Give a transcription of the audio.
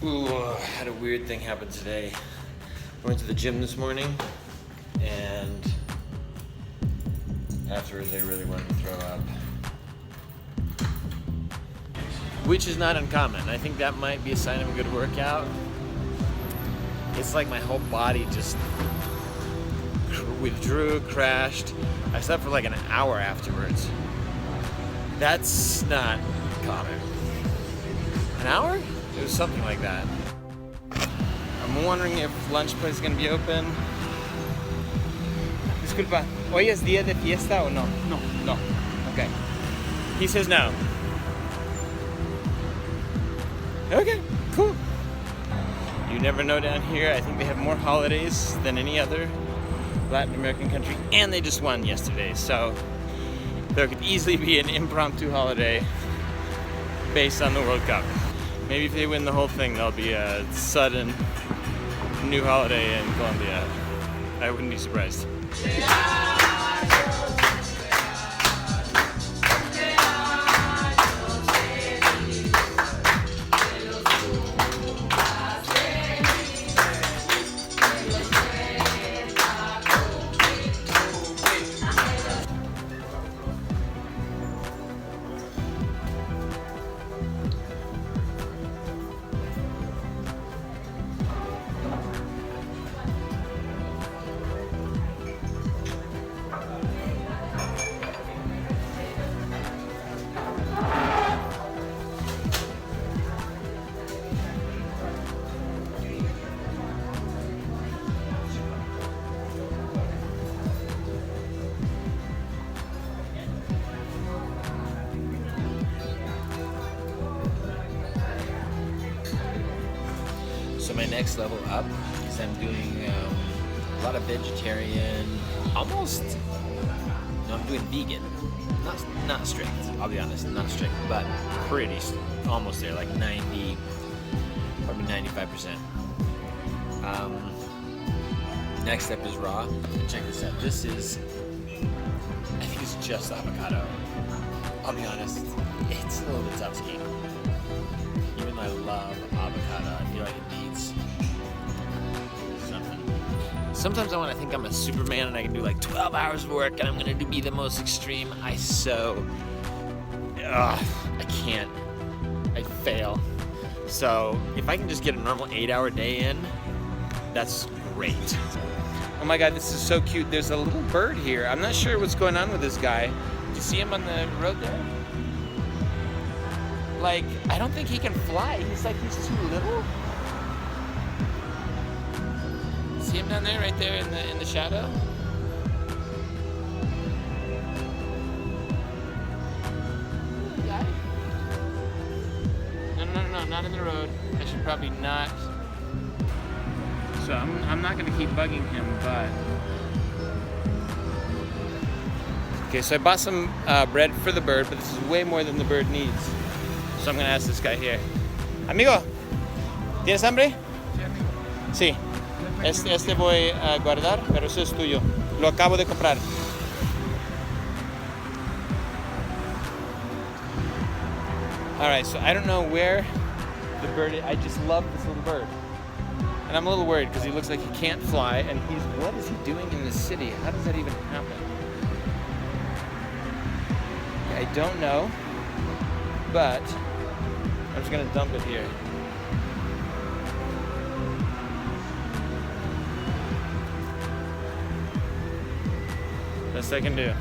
Ooh, had a weird thing happen today. I went to the gym this morning, and afterwards I really wanted to throw up. Which is not uncommon. I think that might be a sign of a good workout. It's like my whole body just withdrew, crashed. I slept for like an hour afterwards. That's not common. An hour? It was something like that. I'm wondering if lunch place is gonna be open. Disculpa, ¿hoy es día de fiesta o no? No. No. Okay. He says no. Okay, cool. You never know down here. I think they have more holidays than any other Latin American country, and they just won yesterday, so there could easily be an impromptu holiday based on the World Cup. Maybe if they win the whole thing, there'll be a sudden new holiday in Colombia. I wouldn't be surprised. So my next level up is I'm doing a lot of vegetarian, I'm doing vegan. Not strict, I'll be honest, not strict, but pretty, almost there, like 90, probably 95%. Next step is raw. Check this out. This is, I think it's just avocado. I'll be honest, it's a little bit tough to eat. Even though I love avocado, I feel like it needs something. Sometimes I want to think I'm a Superman and I can do like 12 hours of work and I'm going to be the most extreme. I can't. I fail. So if I can just get a normal 8-hour day in, that's great. Oh my god, this is so cute. There's a little bird here. I'm not sure what's going on with this guy. Do you see him on the road there? Like, I don't think he can fly. He's too little. See him down there, right there in the shadow? Guy? No, not in the road. I should probably not. So I'm not gonna keep bugging him, but. Okay, so I bought some bread for the bird, but this is way more than the bird needs. So I'm gonna ask this guy here. Amigo, ¿tienes hambre? Sí. Este voy a guardar, pero eso es tuyo. Lo acabo de comprar. Alright, so I don't know where the bird is. I just love this little bird. And I'm a little worried because he looks like he can't fly, and what is he doing in the city? How does that even happen? I don't know, but I'm just gonna dump it here. Best I can do.